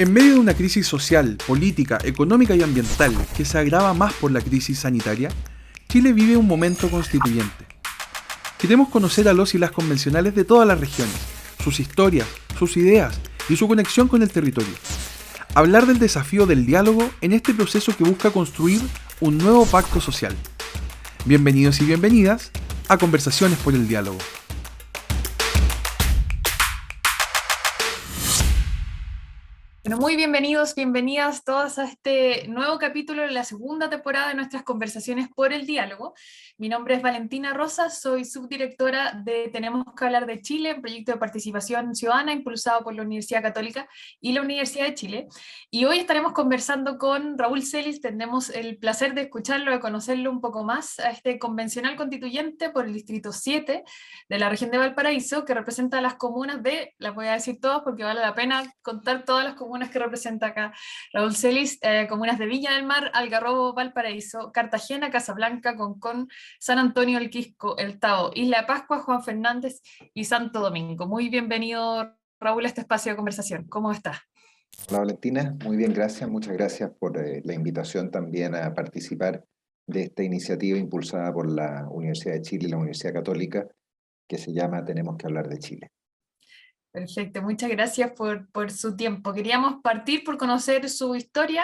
En medio de una crisis social, política, económica y ambiental que se agrava más por la crisis sanitaria, Chile vive un momento constituyente. Queremos conocer a los y las convencionales de todas las regiones, sus historias, sus ideas y su conexión con el territorio. Hablar del desafío del diálogo en este proceso que busca construir un nuevo pacto social. Bienvenidos y bienvenidas a Conversaciones por el Diálogo. Bueno, muy bienvenidos, bienvenidas todas a este nuevo capítulo de la segunda temporada de nuestras conversaciones por el diálogo. Mi nombre es Valentina Rosas, soy subdirectora de Tenemos que hablar de Chile, un proyecto de participación ciudadana impulsado por la Universidad Católica y la Universidad de Chile. Y hoy estaremos conversando con Raúl Celis, tendremos el placer de escucharlo, de conocerlo un poco más, a este convencional constituyente por el Distrito 7 de la región de Valparaíso, que representa a las comunas de, las voy a decir todas porque vale la pena contar todas las comunas que representa acá Raúl Celis, comunas de Viña del Mar, Algarrobo, Valparaíso, Cartagena, Casablanca, Concón, San Antonio, El Quisco, El Tao, Isla de Pascua, Juan Fernández y Santo Domingo. Muy bienvenido, Raúl, a este espacio de conversación. ¿Cómo estás? Hola Valentina, muy bien, gracias. Muchas gracias por la invitación también a participar de esta iniciativa impulsada por la Universidad de Chile y la Universidad Católica, que se llama Tenemos que hablar de Chile. Perfecto, muchas gracias por su tiempo. Queríamos partir por conocer su historia.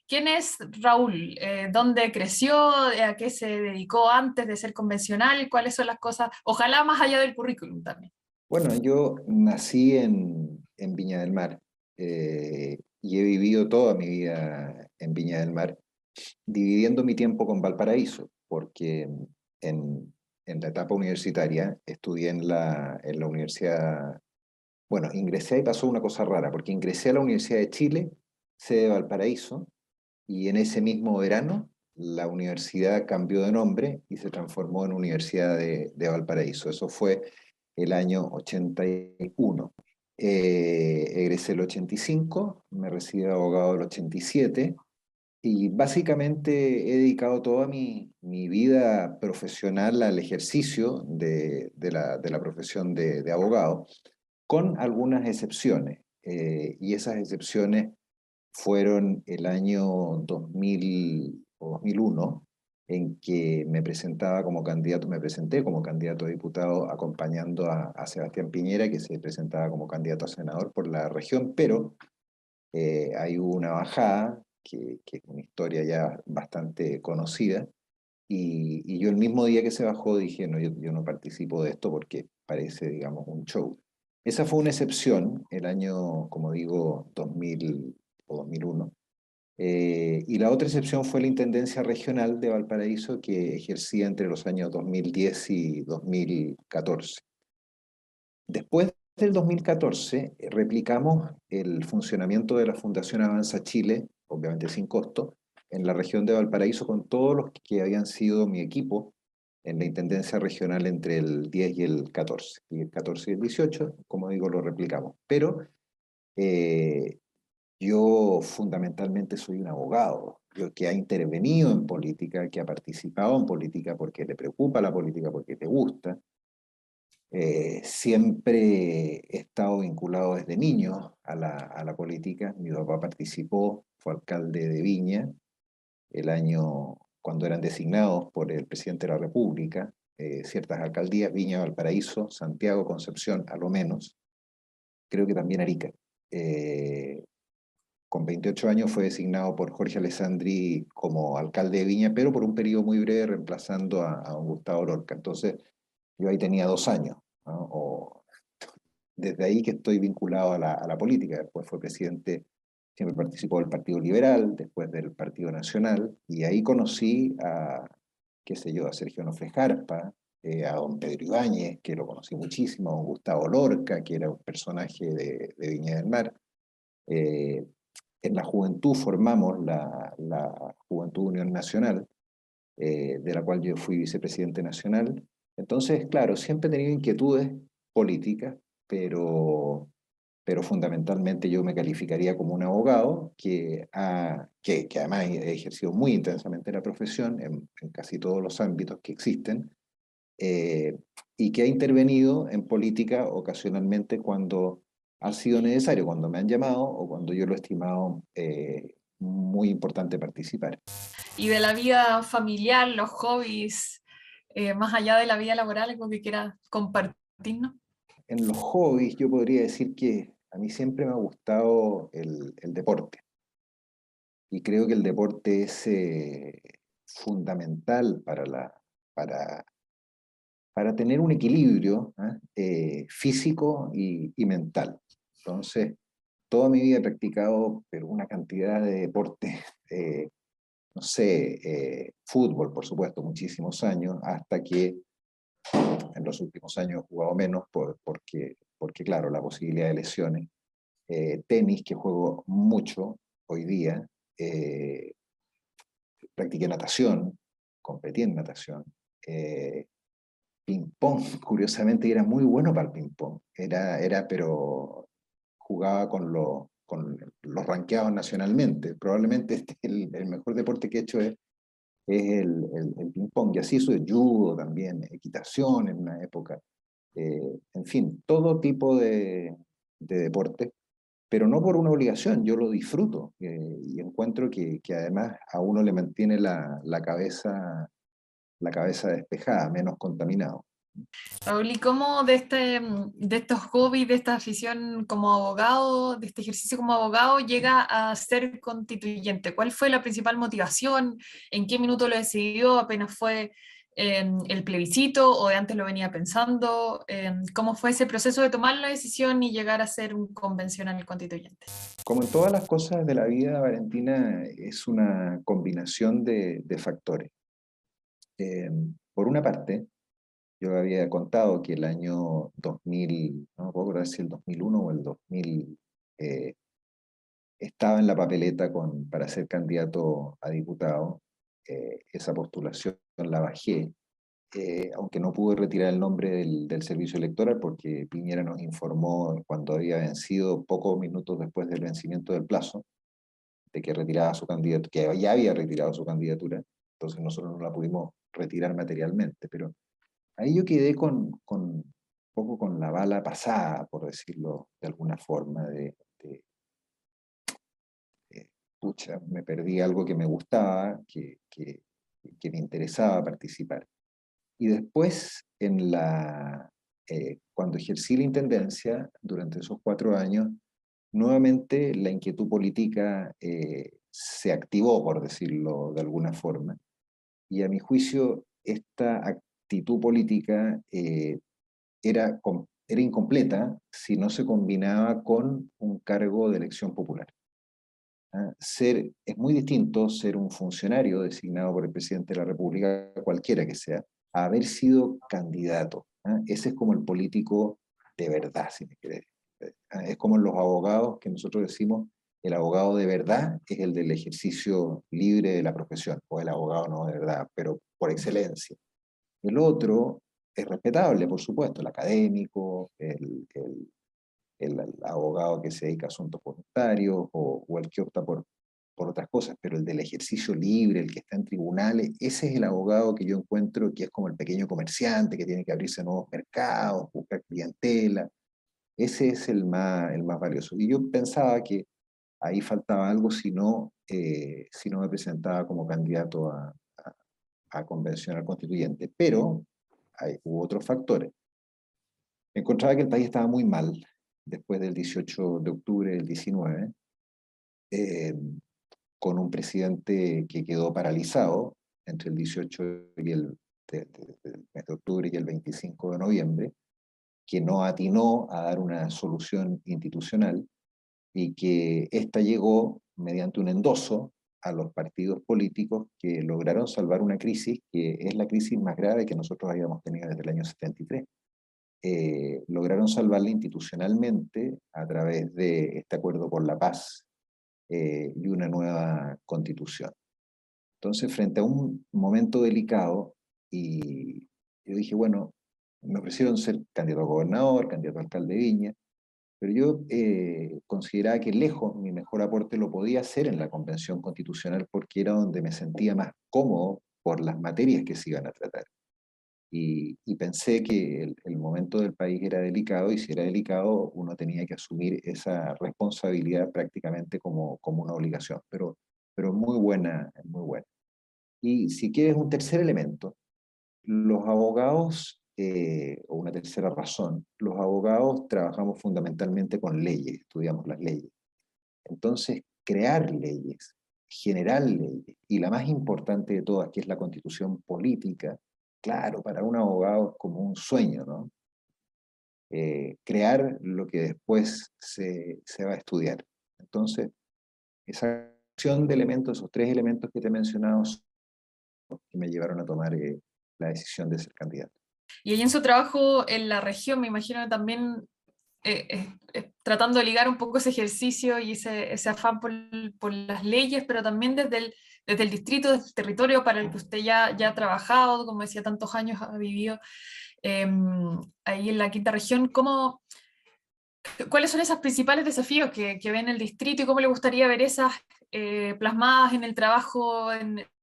¿Quién es Raúl? ¿Dónde creció? ¿A qué se dedicó antes de ser convencional? ¿Cuáles son las cosas? Ojalá más allá del currículum también. Bueno, yo nací en Viña del Mar y he vivido toda mi vida en Viña del Mar, dividiendo mi tiempo con Valparaíso, porque en la etapa universitaria estudié en la Universidad. Bueno, ingresé y pasó una cosa rara, porque ingresé a la Universidad de Chile, sede de Valparaíso, y en ese mismo verano la universidad cambió de nombre y se transformó en Universidad de Valparaíso. Eso fue el año 81. Egresé el 85, me recibí de abogado el 87 y básicamente he dedicado toda mi vida profesional al ejercicio de la profesión de abogado, con algunas excepciones. Y esas excepciones fueron el año 2000 o 2001, en que me presenté como candidato a diputado acompañando a Sebastián Piñera, que se presentaba como candidato a senador por la región, pero ahí hubo una bajada, que es una historia ya bastante conocida, y yo el mismo día que se bajó dije, no, yo no participo de esto porque parece, digamos, un show. Esa fue una excepción, el año, como digo, 2000 o 2001. Y la otra excepción fue la Intendencia Regional de Valparaíso, que ejercía entre los años 2010 y 2014. Después del 2014, replicamos el funcionamiento de la Fundación Avanza Chile, obviamente sin costo, en la región de Valparaíso con todos los que habían sido mi equipo en la Intendencia Regional entre el 10 y el 14. Y el 14 y el 18, como digo, lo replicamos. Pero eh, yo fundamentalmente soy un abogado, yo que ha intervenido en política, que ha participado en política porque le preocupa la política, porque te gusta. Siempre he estado vinculado desde niño a la política. Mi papá participó, fue alcalde de Viña el año cuando eran designados por el presidente de la República, ciertas alcaldías, Viña, Valparaíso, Santiago, Concepción, a lo menos, creo que también Arica. Eh, con 28 años fue designado por Jorge Alessandri como alcalde de Viña, pero por un periodo muy breve reemplazando a don Gustavo Lorca. Entonces, yo ahí tenía 2 años, ¿no? Desde ahí que estoy vinculado a la política. Después fue presidente, siempre participó del Partido Liberal, después del Partido Nacional, y ahí conocí qué sé yo, a Sergio Nofre Jarpa, a don Pedro Ibáñez, que lo conocí muchísimo, a don Gustavo Lorca, que era un personaje de Viña del Mar. Eh, en la juventud formamos la Juventud Unión Nacional, de la cual yo fui vicepresidente nacional. Entonces, claro, siempre he tenido inquietudes políticas, pero fundamentalmente yo me calificaría como un abogado que además he ejercido muy intensamente la profesión en casi todos los ámbitos que existen, eh, y que ha intervenido en política ocasionalmente cuando ha sido necesario cuando me han llamado o cuando yo lo he estimado muy importante participar. Y de la vida familiar, los hobbies, más allá de la vida laboral, algo que quieras compartirnos. En los hobbies yo podría decir que a mí siempre me ha gustado el deporte y creo que el deporte es fundamental para, para tener un equilibrio físico y mental. Entonces, toda mi vida he practicado pero una cantidad de deportes, no sé, fútbol, por supuesto, muchísimos años, hasta que en los últimos años he jugado menos porque claro, la posibilidad de lesiones. Tenis, que juego mucho hoy día, eh, practiqué natación, competí en natación, ping-pong, curiosamente, era muy bueno para el ping-pong, pero jugaba con los rankeados nacionalmente. Probablemente el mejor deporte que he hecho es el ping-pong, y así soy judo también, equitación en una época, en fin, todo tipo de deporte, pero no por una obligación, yo lo disfruto y encuentro que además a uno le mantiene la cabeza despejada, menos contaminado. Raúl, ¿y cómo de estos hobbies, de esta afición como abogado, de este ejercicio como abogado, llega a ser constituyente? ¿Cuál fue la principal motivación? ¿En qué minuto lo decidió? ¿Apenas fue el plebiscito o de antes lo venía pensando? ¿Cómo fue ese proceso de tomar la decisión y llegar a ser un convencional constituyente? Como en todas las cosas de la vida, Valentina, es una combinación de factores. Eh, por una parte, yo había contado que el año 2000, no me puedo acordar si el 2001 o el 2000, eh, estaba en la papeleta para ser candidato a diputado. Esa postulación la bajé, aunque no pude retirar el nombre del servicio electoral porque Piñera nos informó cuando había vencido, pocos minutos después del vencimiento del plazo, de que retiraba su candidatura, que ya había retirado su candidatura. Entonces nosotros no la pudimos retirar materialmente, pero ahí yo quedé un poco con la bala pasada, por decirlo de alguna forma, pucha, me perdí algo que me gustaba, que me interesaba participar. Y después, cuando ejercí la intendencia, durante esos 4 años, nuevamente la inquietud política se activó, por decirlo de alguna forma, y a mi juicio esta actitud política era incompleta si no se combinaba con un cargo de elección popular. Es muy distinto ser un funcionario designado por el presidente de la República, cualquiera que sea, a haber sido candidato. Ese es como el político de verdad, si me quiere. Es como los abogados que nosotros decimos, el abogado de verdad es el del ejercicio libre de la profesión, o el abogado no de verdad, pero por excelencia. El otro es respetable, por supuesto, el académico, el abogado que se dedica a asuntos voluntarios o el que opta por otras cosas, pero el del ejercicio libre, el que está en tribunales, ese es el abogado que yo encuentro que es como el pequeño comerciante que tiene que abrirse nuevos mercados, buscar clientela. Ese es el más valioso. Y yo pensaba que ahí faltaba algo si no me presentaba como candidato a convencional constituyente. Pero hubo otros factores. Encontraba que el país estaba muy mal después del 18 de octubre del 19, eh, con un presidente que quedó paralizado entre el 18 del mes de octubre y el 25 de noviembre, que no atinó a dar una solución institucional y que ésta llegó mediante un endoso a los partidos políticos que lograron salvar una crisis que es la crisis más grave que nosotros habíamos tenido desde el año 73. Lograron salvarla institucionalmente a través de este acuerdo por la paz y una nueva constitución. Entonces, frente a un momento delicado, y yo dije, bueno, me ofrecieron ser candidato a gobernador, candidato a alcalde de Viña, pero yo consideraba que lejos mi mejor aporte lo podía hacer en la convención constitucional porque era donde me sentía más cómodo por las materias que se iban a tratar. y pensé que el momento del país era delicado, y si era delicado uno tenía que asumir esa responsabilidad prácticamente como una obligación, pero muy buena, muy buena. Y si quieres un tercer elemento, los abogados, o una tercera razón, los abogados trabajamos fundamentalmente con leyes, estudiamos las leyes. Entonces, crear leyes, generar leyes, y la más importante de todas, que es la constitución política, claro, para un abogado es como un sueño, ¿no? Crear lo que después se va a estudiar. Entonces, esa acción de elementos, esos tres elementos que te he mencionado, son los que me llevaron a tomar la decisión de ser candidato. Y ahí en su trabajo en la región, me imagino que también tratando de ligar un poco ese ejercicio y ese afán por las leyes, pero también desde el distrito, desde el territorio para el que usted ya ha trabajado, como decía, tantos años ha vivido ahí en la quinta región. ¿Cuáles son esos principales desafíos que ve en el distrito y cómo le gustaría ver esas plasmadas en el trabajo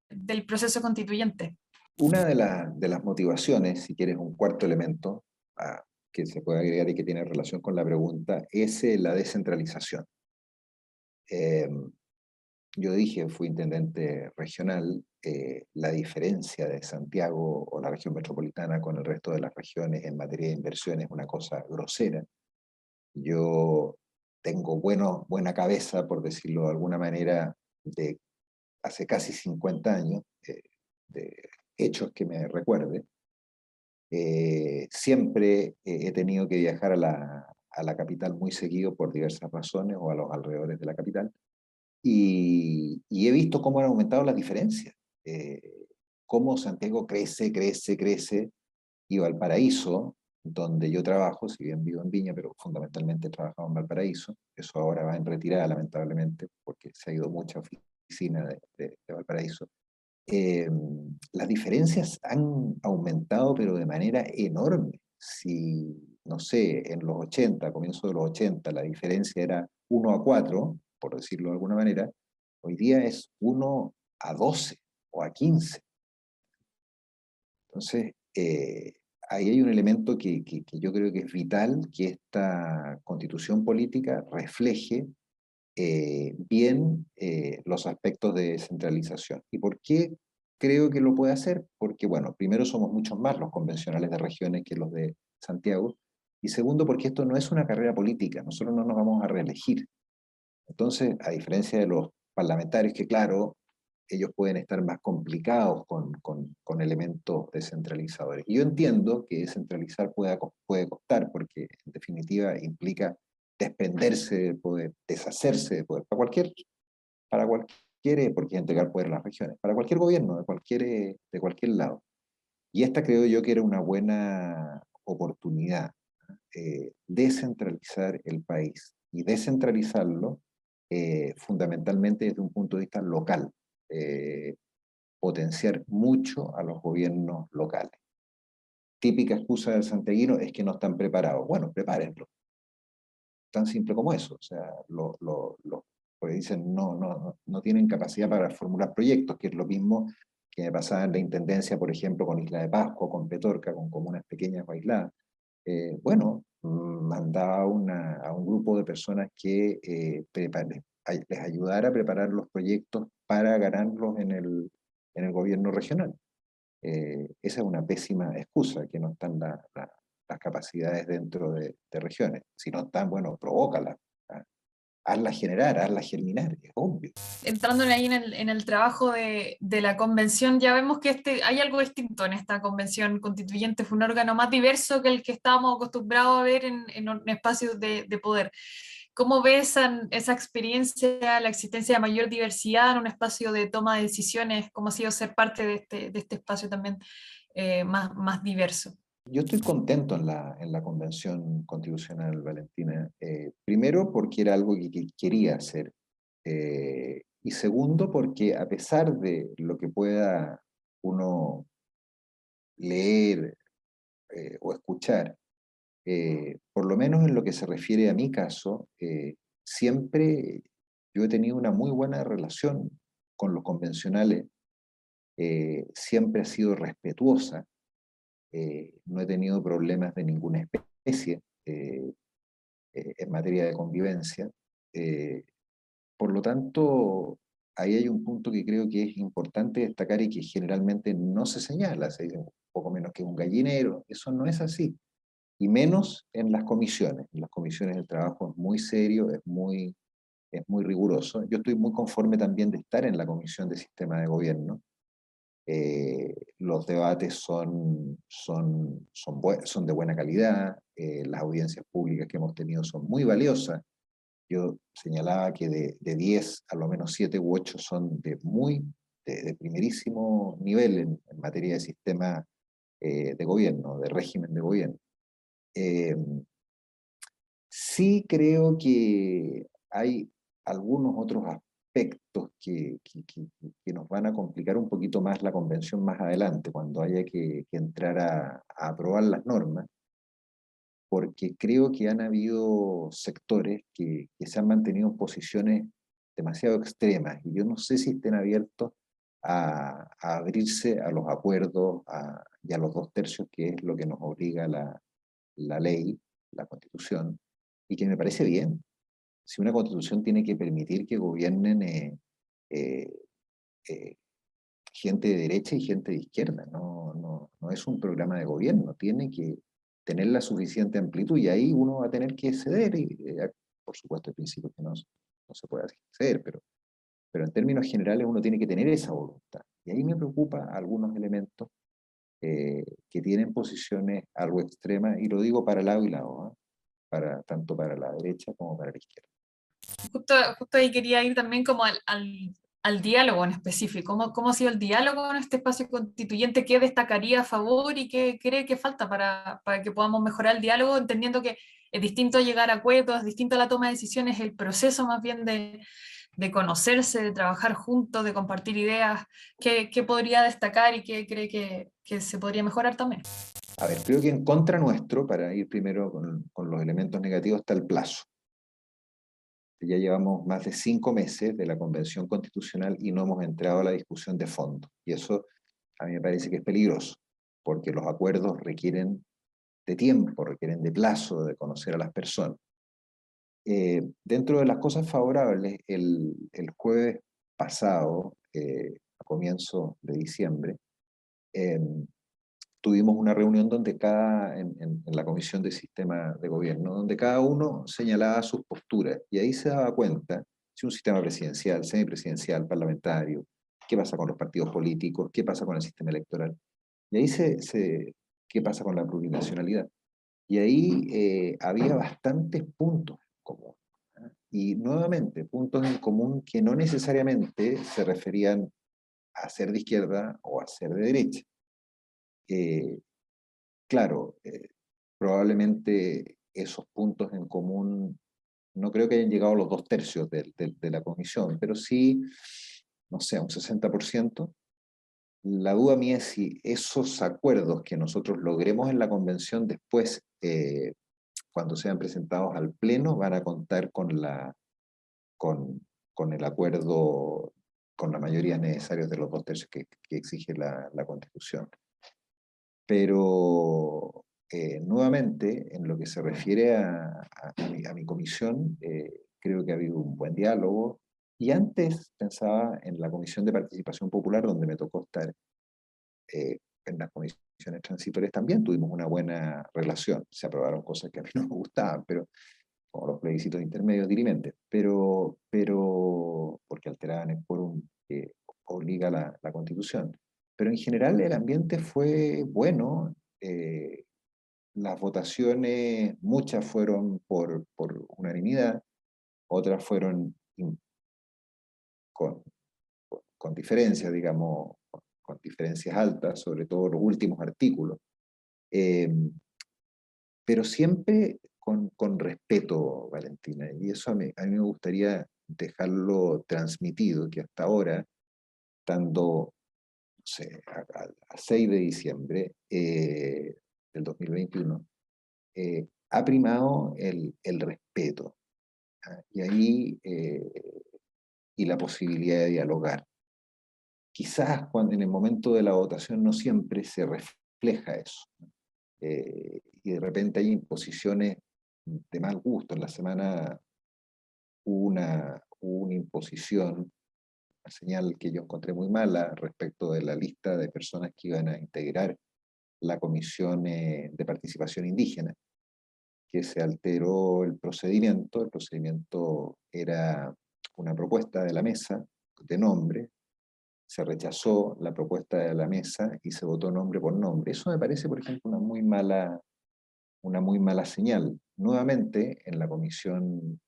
del proceso constituyente? Una de las motivaciones, si quieres un cuarto elemento, que se puede agregar y que tiene relación con la pregunta, es la descentralización. Eh, yo dije, fui intendente regional, la diferencia de Santiago o la región metropolitana con el resto de las regiones en materia de inversión es una cosa grosera. Yo tengo buena cabeza, por decirlo de alguna manera, de hace casi 50 años, de hechos que me recuerde. Siempre he tenido que viajar a la capital muy seguido por diversas razones, o a los alrededores de la capital, y he visto cómo han aumentado las diferencias, cómo Santiago crece, y Valparaíso, donde yo trabajo, si bien vivo en Viña, pero fundamentalmente he trabajado en Valparaíso, eso ahora va en retirada lamentablemente, porque se ha ido mucha oficina de Valparaíso. Las diferencias han aumentado, pero de manera enorme. Si, no sé, en los 80, comienzo de los 80, la diferencia era 1 a 4, por decirlo de alguna manera, hoy día es 1 a 12 o a 15. Entonces, ahí hay un elemento que yo creo que es vital, que esta constitución política refleje bien los aspectos de descentralización. ¿Y por qué creo que lo puede hacer? Porque, bueno, primero somos muchos más los convencionales de regiones que los de Santiago, y segundo porque esto no es una carrera política, nosotros no nos vamos a reelegir. Entonces, a diferencia de los parlamentarios, que claro, ellos pueden estar más complicados con elementos descentralizadores. Y yo entiendo que descentralizar puede costar, porque en definitiva implica desprenderse del poder, deshacerse del poder, porque entregar poder a las regiones, para cualquier gobierno, de cualquier lado. Y esta creo yo que era una buena oportunidad, descentralizar el país, y descentralizarlo fundamentalmente desde un punto de vista local, potenciar mucho a los gobiernos locales. Típica excusa del santiaguino es que no están preparados. Bueno, prepárenlo. Tan simple como eso. O sea, porque dicen no tienen capacidad para formular proyectos, que es lo mismo que me pasaba en la intendencia, por ejemplo, con Isla de Pascua, con Petorca, con comunas pequeñas o aisladas. Bueno, mandaba a un grupo de personas que les ayudara a preparar los proyectos para ganarlos en el gobierno regional. Esa es una pésima excusa, que no están las capacidades dentro de regiones. Si no están, bueno, provócalas, hazlas generar, hazlas germinar, es obvio. Entrando ahí en el trabajo de la convención, ya vemos que hay algo distinto en esta convención constituyente, fue un órgano más diverso que el que estábamos acostumbrados a ver en espacios de poder. ¿Cómo ves esa experiencia, la existencia de mayor diversidad en un espacio de toma de decisiones? ¿Cómo ha sido ser parte de este espacio también más diverso? Yo estoy contento en la Convención Constitucional, Valentina. Primero, porque era algo que quería hacer. Y segundo, porque a pesar de lo que pueda uno leer o escuchar, por lo menos en lo que se refiere a mi caso, siempre yo he tenido una muy buena relación con los convencionales, siempre ha sido respetuosa. no he tenido problemas de ninguna especie en materia de convivencia. Por lo tanto, ahí hay un punto que creo que es importante destacar y que generalmente no se señala. Se dice un poco menos que un gallinero. Eso no es así. Y menos en las comisiones. En las comisiones el trabajo es muy serio, es muy riguroso. Yo estoy muy conforme también de estar en la Comisión de Sistema de Gobierno. Los debates son de buena calidad, las audiencias públicas que hemos tenido son muy valiosas. Yo señalaba que de 10, a lo menos 7 u 8 son de primerísimo nivel en materia de sistema de gobierno, de régimen de gobierno. Sí creo que hay algunos otros aspectos que nos van a complicar un poquito más la convención más adelante, cuando haya que entrar a aprobar las normas, porque creo que han habido sectores que se han mantenido en posiciones demasiado extremas, y yo no sé si estén abiertos a abrirse a los acuerdos y a los 2/3, que es lo que nos obliga la ley, la Constitución, y que me parece bien. Si una Constitución tiene que permitir que gobiernen eh, eh, gente de derecha y gente de izquierda, no es un programa de gobierno, tiene que tener la suficiente amplitud, y ahí uno va a tener que ceder, y por supuesto hay principios que no se puede ceder, pero en términos generales uno tiene que tener esa voluntad. Y ahí me preocupa algunos elementos que tienen posiciones algo extremas, y lo digo para lado y lado, ¿eh? Tanto para la derecha como para la izquierda. Justo ahí quería ir también como al diálogo en específico. ¿Cómo ha sido el diálogo en este espacio constituyente? ¿Qué destacaría a favor y qué cree que falta para que podamos mejorar el diálogo, entendiendo que es distinto llegar a acuerdos, es distinto la toma de decisiones, el proceso más bien de conocerse, de trabajar juntos, de compartir ideas? ¿Qué podría destacar y qué cree que se podría mejorar también? A ver, creo que en contra nuestro, para ir primero con los elementos negativos, está el plazo. Ya llevamos más de 5 meses de la Convención Constitucional y no hemos entrado a la discusión de fondo. Y eso a mí me parece que es peligroso, porque los acuerdos requieren de tiempo, requieren de plazo, de conocer a las personas. Dentro de las cosas favorables, el jueves pasado, a comienzo de diciembre, eh, tuvimos una reunión donde en la Comisión de Sistema de Gobierno, donde cada uno señalaba sus posturas, y ahí se daba cuenta si un sistema presidencial, semipresidencial, parlamentario, qué pasa con los partidos políticos, qué pasa con el sistema electoral, y ahí qué pasa con la plurinacionalidad. Y ahí había bastantes puntos en común. Y nuevamente, puntos en común que no necesariamente se referían a ser de izquierda o a ser de derecha. Claro, probablemente esos puntos en común no creo que hayan llegado a los 2/3 de la comisión, pero sí, no sé, un 60%. La duda mía es si esos acuerdos que nosotros logremos en la convención después, cuando sean presentados al Pleno, van a contar con el acuerdo, con la mayoría necesaria de los 2/3 que exige la Constitución. Pero nuevamente, en lo que se refiere a mi comisión, creo que ha habido un buen diálogo. Y antes pensaba en la Comisión de Participación Popular, donde me tocó estar en las comisiones transitorias, también tuvimos una buena relación. Se aprobaron cosas que a mí no me gustaban, pero como los plebiscitos intermedios dirimentes, porque alteraban el quórum que obliga la Constitución. Pero en general el ambiente fue bueno. Las votaciones, muchas fueron por unanimidad, otras fueron con, con diferencias, digamos, con diferencias altas, sobre todo los últimos artículos. Pero siempre con respeto, Valentina, y eso a mí me gustaría dejarlo transmitido, que hasta ahora, estando, no sé, a 6 de diciembre del 2021, ha primado el respeto, ¿ah? Y ahí, y la posibilidad de dialogar. Quizás cuando en el momento de la votación no siempre se refleja eso. Y de repente hay imposiciones de mal gusto. En la semana hubo una imposición, una señal que yo encontré muy mala respecto de la lista de personas que iban a integrar la Comisión de Participación Indígena, que se alteró el procedimiento. El procedimiento era una propuesta de la mesa de nombre, se rechazó la propuesta de la mesa y se votó nombre por nombre. Eso me parece, por ejemplo, una muy mala señal. Nuevamente, en la comisión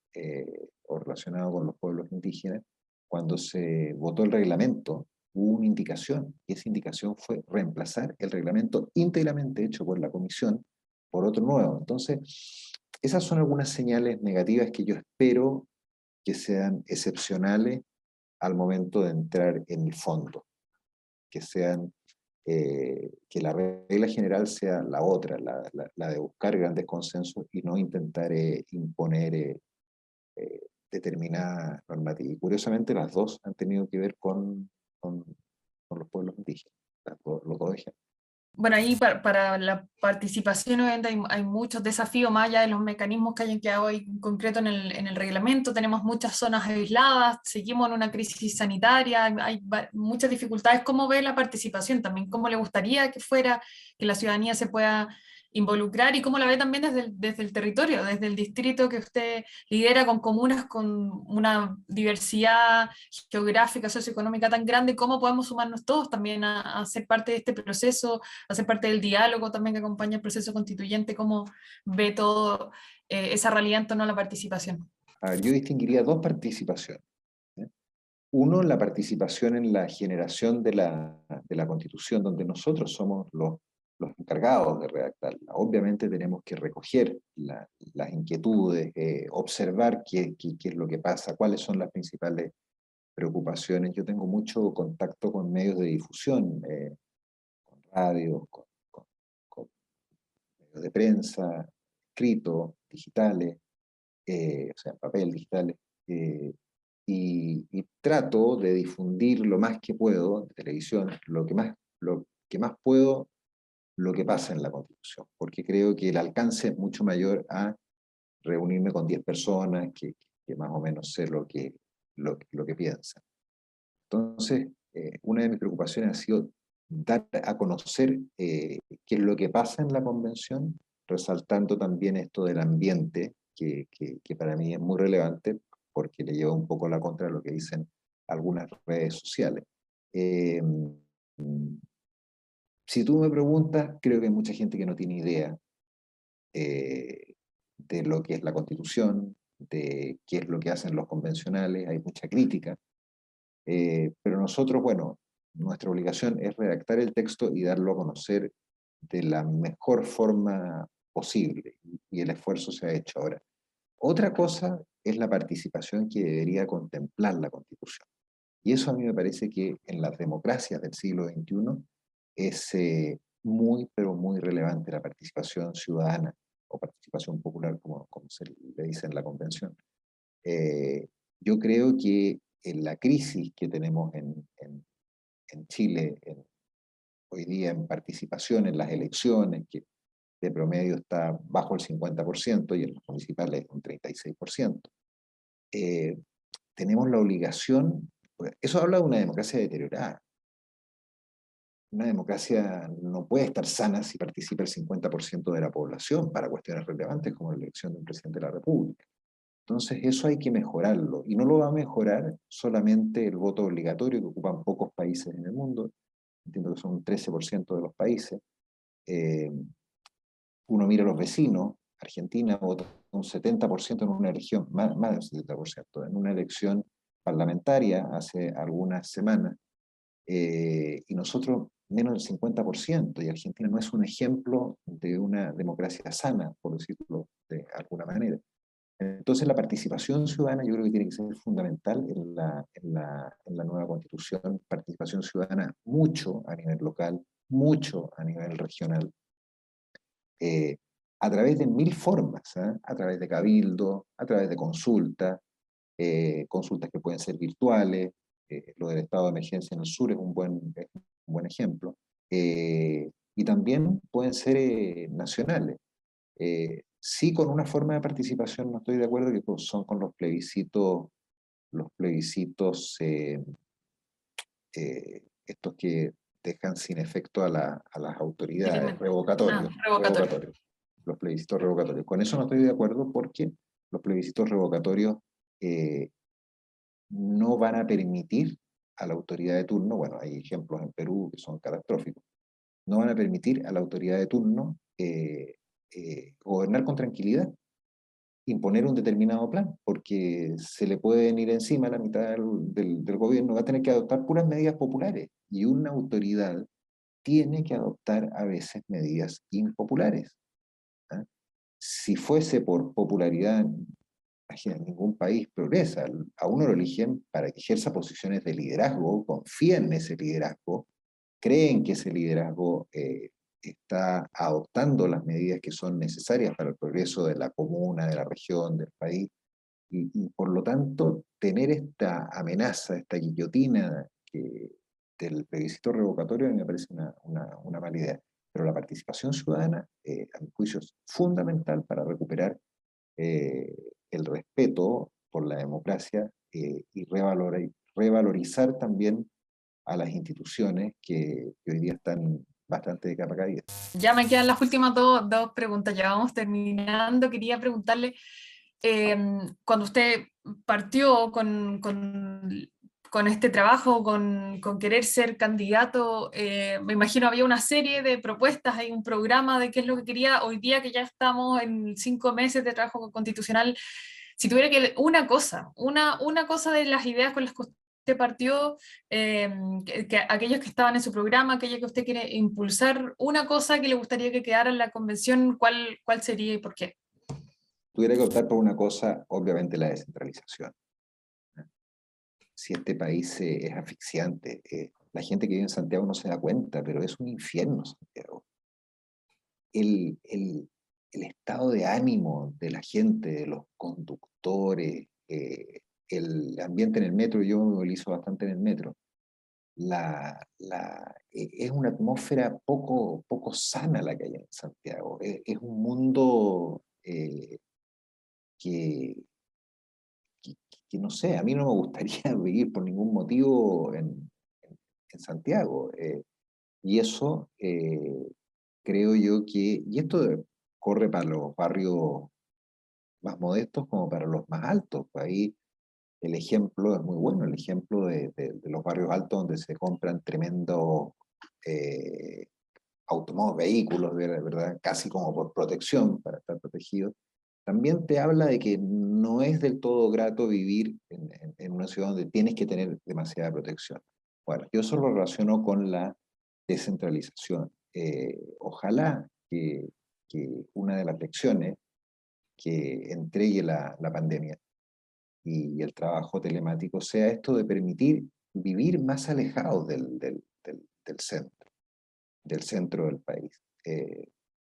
o relacionada con los pueblos indígenas, cuando se votó el reglamento, hubo una indicación, y esa indicación fue reemplazar el reglamento íntegramente hecho por la comisión por otro nuevo. Entonces, esas son algunas señales negativas que yo espero que sean excepcionales al momento de entrar en el fondo, que sean que la regla general sea la otra, la de buscar grandes consensos y no intentar imponer determinada normativa. Y curiosamente las dos han tenido que ver con los pueblos indígenas, los dos ejemplos. Bueno, ahí para la participación obviamente hay muchos desafíos, más allá de los mecanismos que hayan quedado hoy en concreto en el reglamento. Tenemos muchas zonas aisladas, seguimos en una crisis sanitaria, hay muchas dificultades. ¿Cómo ve la participación también? ¿Cómo le gustaría que fuera, que la ciudadanía se pueda involucrar, y cómo la ve también desde el territorio, desde el distrito que usted lidera, con comunas con una diversidad geográfica, socioeconómica tan grande? ¿Cómo podemos sumarnos todos también a ser parte de este proceso, hacer parte del diálogo también que acompaña el proceso constituyente? ¿Cómo ve todo esa realidad en torno a la participación? A ver, yo distinguiría dos participaciones. Uno, la participación en la generación de la Constitución, donde nosotros somos los encargados de redactarla. Obviamente tenemos que recoger las inquietudes, observar qué es lo que pasa, cuáles son las principales preocupaciones. Yo tengo mucho contacto con medios de difusión, con radios, con medios de prensa, escritos, digitales, o sea, papel, digitales, y trato de difundir lo más que puedo, de televisión, lo que más puedo, lo que pasa en la Constitución, porque creo que el alcance es mucho mayor a reunirme con 10 personas que más o menos sé lo que piensan. Entonces, una de mis preocupaciones ha sido dar a conocer qué es lo que pasa en la convención, resaltando también esto del ambiente, que para mí es muy relevante, porque le lleva un poco la contra a lo que dicen algunas redes sociales. Eh, si tú me preguntas, creo que hay mucha gente que no tiene idea de lo que es la Constitución, de qué es lo que hacen los convencionales, hay mucha crítica. Pero nosotros, bueno, nuestra obligación es redactar el texto y darlo a conocer de la mejor forma posible, y el esfuerzo se ha hecho ahora. Otra cosa es la participación que debería contemplar la Constitución. Y eso a mí me parece que en las democracias del siglo XXI es muy, pero muy relevante la participación ciudadana o participación popular, como se le dice en la convención. Yo creo que en la crisis que tenemos en Chile hoy día en participación en las elecciones, que de promedio está bajo el 50% y en los municipales un 36%, tenemos la obligación, eso habla de una democracia deteriorada. Una democracia no puede estar sana si participa el 50% de la población para cuestiones relevantes como la elección de un presidente de la República. Entonces eso hay que mejorarlo, y no lo va a mejorar solamente el voto obligatorio que ocupan pocos países en el mundo. Entiendo que son un 13% de los países. Uno mira a los vecinos, Argentina votó un 70% en una elección, más del 70%, en una elección parlamentaria hace algunas semanas, y nosotros menos del 50%, y Argentina no es un ejemplo de una democracia sana, por decirlo de alguna manera. Entonces la participación ciudadana yo creo que tiene que ser fundamental en la nueva Constitución, participación ciudadana mucho a nivel local, mucho a nivel regional, a través de mil formas, a través de cabildo, a través de consultas, consultas que pueden ser virtuales. Lo del estado de emergencia en el sur es un buen ejemplo. y también pueden ser nacionales. Sí, con una forma de participación no estoy de acuerdo, que son con los plebiscitos estos que dejan sin efecto a las autoridades, revocatorios, Revocatorio. revocatorios, los plebiscitos revocatorios. Con eso no estoy de acuerdo porque los plebiscitos revocatorios no van a permitir a la autoridad de turno, bueno, hay ejemplos en Perú que son catastróficos, no van a permitir a la autoridad de turno gobernar con tranquilidad, imponer un determinado plan, porque se le puede venir encima a la mitad del gobierno, va a tener que adoptar puras medidas populares, y una autoridad tiene que adoptar a veces medidas impopulares. ¿Ah? Si fuese por popularidad, imagínate, ningún país progresa. A uno lo eligen para que ejerza posiciones de liderazgo, confíen en ese liderazgo, creen que ese liderazgo está adoptando las medidas que son necesarias para el progreso de la comuna, de la región, del país, y por lo tanto tener esta amenaza, esta guillotina del plebiscito revocatorio me parece una mala idea. Pero la participación ciudadana, a mi juicio, es fundamental para recuperar el respeto por la democracia y revalorizar también a las instituciones que hoy día están bastante de capa caída. Ya me quedan las últimas dos preguntas, ya vamos terminando. Quería preguntarle, cuando usted partió con este trabajo, con querer ser candidato, me imagino había una serie de propuestas, hay un programa de qué es lo que quería. Hoy día que ya estamos en 5 meses de trabajo constitucional, si tuviera que una cosa, una cosa de las ideas con las que usted partió, que aquellos que estaban en su programa, aquello que usted quiere impulsar, una cosa que le gustaría que quedara en la convención, ¿cuál sería y por qué? Tuviera que optar por una cosa, obviamente la descentralización. Si este país es asfixiante, la gente que vive en Santiago no se da cuenta, pero es un infierno Santiago. El, el, el estado de ánimo de la gente, de los conductores, el ambiente en el metro, yo me movilizo bastante en el metro, es una atmósfera poco sana la que hay en Santiago. Es un mundo que, que, que no sé, a mí no me gustaría vivir por ningún motivo en Santiago. Y eso creo yo y esto corre para los barrios más modestos como para los más altos. Pues ahí el ejemplo es muy bueno, el ejemplo de los barrios altos donde se compran tremendos automóviles, vehículos, ¿verdad? Casi como por protección, para estar protegidos. También te habla de que no es del todo grato vivir en una ciudad donde tienes que tener demasiada protección. Bueno, yo eso lo relaciono con la descentralización. Ojalá que una de las lecciones que entregue la pandemia y el trabajo telemático sea esto de permitir vivir más alejados del centro del país.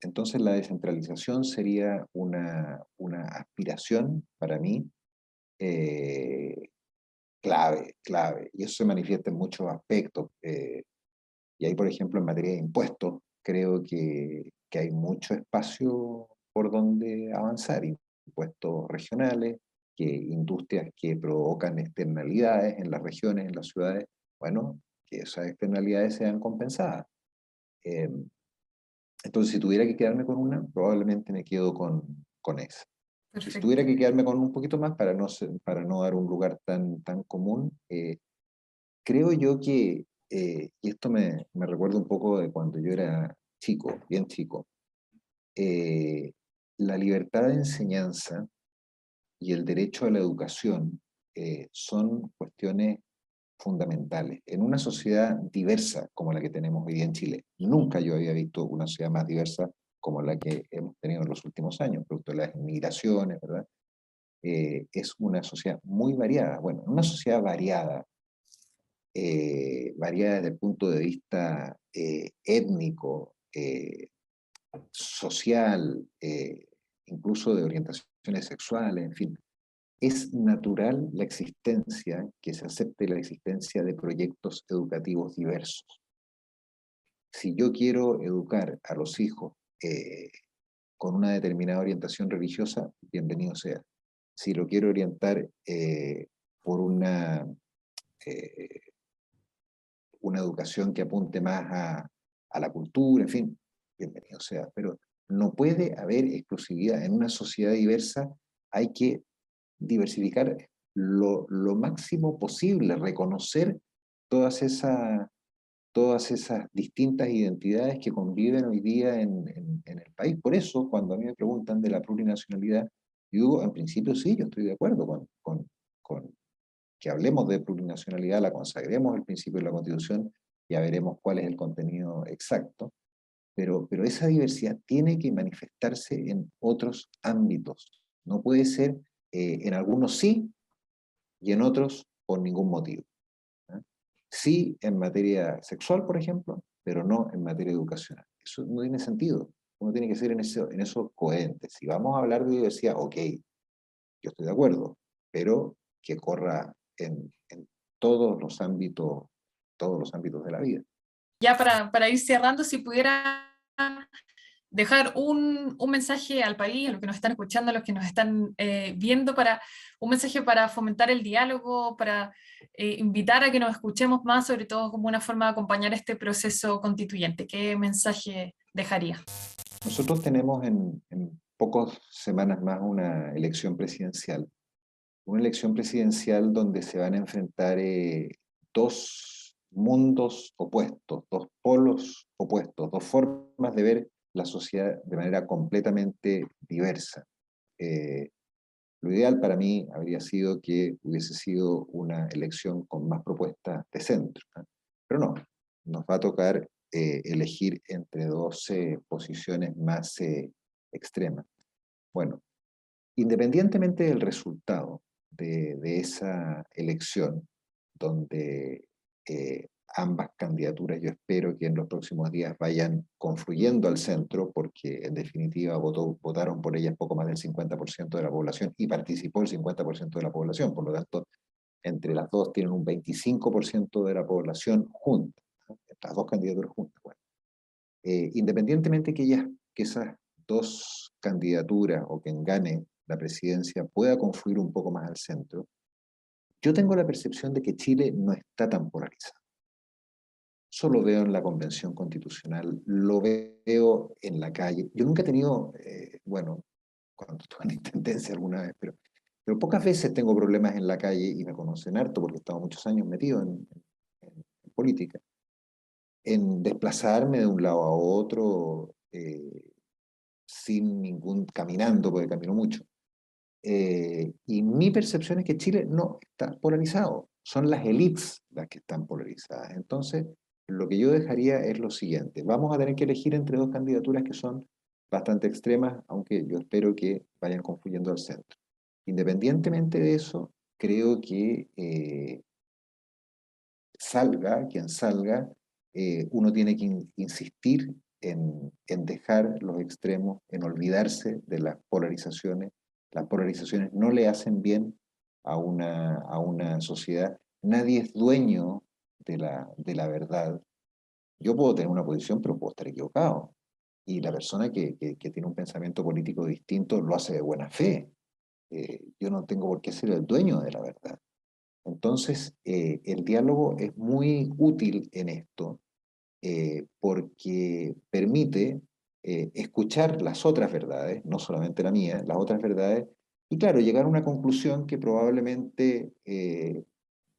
Entonces la descentralización sería una aspiración para mí clave, y eso se manifiesta en muchos aspectos. Y ahí, por ejemplo, en materia de impuestos, creo que hay mucho espacio por donde avanzar, impuestos regionales, que industrias que provocan externalidades en las regiones, en las ciudades, bueno, que esas externalidades sean compensadas. Eh, entonces, si tuviera que quedarme con una, probablemente me quedo con esa. Y si tuviera Perfecto. que quedarme con un poquito más para no dar un lugar tan común, creo yo y esto me recuerda un poco de cuando yo era chico, bien chico, eh, la libertad de enseñanza y el derecho a la educación son cuestiones fundamentales. En una sociedad diversa como la que tenemos hoy día en Chile, nunca yo había visto una sociedad más diversa como la que hemos tenido en los últimos años, producto de las inmigraciones, ¿verdad? Es una sociedad muy variada. Bueno, una sociedad variada desde el punto de vista étnico, social, incluso de orientaciones sexuales, en fin. Es natural la existencia, que se acepte la existencia de proyectos educativos diversos. Si yo quiero educar a los hijos con una determinada orientación religiosa, bienvenido sea. Si lo quiero orientar por eh, una educación que apunte más a la cultura, en fin, bienvenido sea. Pero no puede haber exclusividad. En una sociedad diversa hay que diversificar lo máximo posible, reconocer todas esas distintas identidades que conviven hoy día en el país. Por eso, cuando a mí me preguntan de la plurinacionalidad, yo digo, en principio sí, yo estoy de acuerdo con que hablemos de plurinacionalidad, la consagremos el principio de la Constitución, ya veremos cuál es el contenido exacto, pero esa diversidad tiene que manifestarse en otros ámbitos. No puede ser en algunos sí y en otros por ningún motivo. ¿Eh? Sí en materia sexual, por ejemplo, pero no en materia educacional. Eso no tiene sentido. Uno tiene que ser en eso coherente. Si vamos a hablar de diversidad, ok, yo estoy de acuerdo, pero que corra en todos los ámbitos de la vida. Ya para ir cerrando, si pudiera dejar un mensaje al país, a los que nos están escuchando, a los que nos están viendo, un mensaje para fomentar el diálogo, para invitar a que nos escuchemos más, sobre todo como una forma de acompañar este proceso constituyente. ¿Qué mensaje dejaría? Nosotros tenemos en pocas semanas más una elección presidencial donde se van a enfrentar dos mundos opuestos, dos polos opuestos, dos formas de ver la sociedad de manera completamente diversa. Lo ideal para mí habría sido que hubiese sido una elección con más propuestas de centro, ¿eh? Pero no, nos va a tocar elegir entre dos posiciones más extremas. Bueno, independientemente del resultado de esa elección, donde ambas candidaturas yo espero que en los próximos días vayan confluyendo al centro, porque en definitiva votaron por ellas poco más del 50% de la población y participó el 50% de la población, por lo tanto, entre las dos tienen un 25% de la población juntas, ¿no? Las dos candidaturas juntas. Bueno, independientemente que esas dos candidaturas o quien gane la presidencia pueda confluir un poco más al centro, yo tengo la percepción de que Chile no está tan polarizado. Eso lo veo en la Convención Constitucional, lo veo en la calle. Yo nunca he tenido, bueno, cuando estuve en la intendencia alguna vez, pero pocas veces tengo problemas en la calle y me conocen harto porque he estado muchos años metido en política, en desplazarme de un lado a otro sin caminando, porque camino mucho. Y mi percepción es que Chile no está polarizado, son las élites las que están polarizadas. Entonces, lo que yo dejaría es lo siguiente, vamos a tener que elegir entre dos candidaturas que son bastante extremas, aunque yo espero que vayan confluyendo al centro. Independientemente de eso, creo que salga quien salga, uno tiene que insistir en dejar los extremos, en olvidarse de las polarizaciones. Las polarizaciones no le hacen bien a una sociedad. Nadie es dueño de la verdad. Yo puedo tener una posición, pero puedo estar equivocado. Y la persona que tiene un pensamiento político distinto lo hace de buena fe. Yo no tengo por qué ser el dueño de la verdad. Entonces, el diálogo es muy útil en esto porque permite escuchar las otras verdades, no solamente la mía, las otras verdades, y claro, llegar a una conclusión que probablemente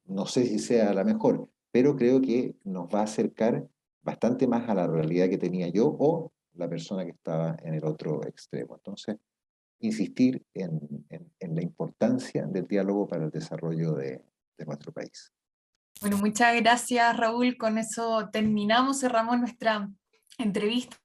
no sé si sea la mejor, pero creo que nos va a acercar bastante más a la realidad que tenía yo o la persona que estaba en el otro extremo. Entonces, insistir en la importancia del diálogo para el desarrollo de nuestro país. Bueno, muchas gracias, Raúl. Con eso terminamos, cerramos nuestra entrevista,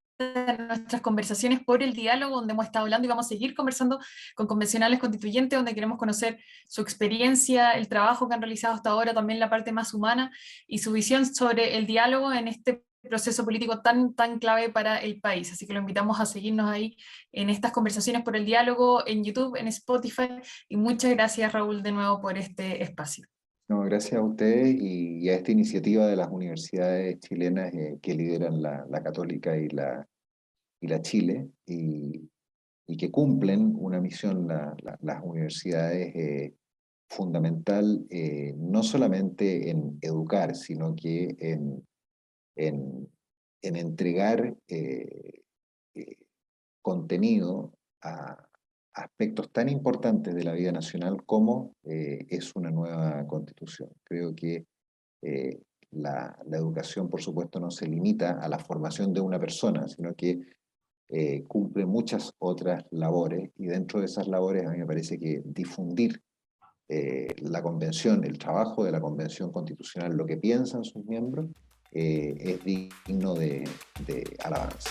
nuestras conversaciones por el diálogo, donde hemos estado hablando y vamos a seguir conversando con convencionales constituyentes, donde queremos conocer su experiencia, el trabajo que han realizado hasta ahora, también la parte más humana y su visión sobre el diálogo en este proceso político tan clave para el país. Así que lo invitamos a seguirnos ahí en estas conversaciones por el diálogo en YouTube, en Spotify, y muchas gracias, Raúl, de nuevo por este espacio. No, gracias a ustedes y a esta iniciativa de las universidades chilenas que lideran la Católica y la Chile y que cumplen una misión, las universidades, fundamental, no solamente en educar, sino que en, en entregar contenido a aspectos tan importantes de la vida nacional como es una nueva constitución. Creo que eh, la educación, por supuesto, no se limita a la formación de una persona, sino que cumple muchas otras labores y dentro de esas labores a mí me parece que difundir la convención, el trabajo de la convención constitucional, lo que piensan sus miembros, es digno de alabanza.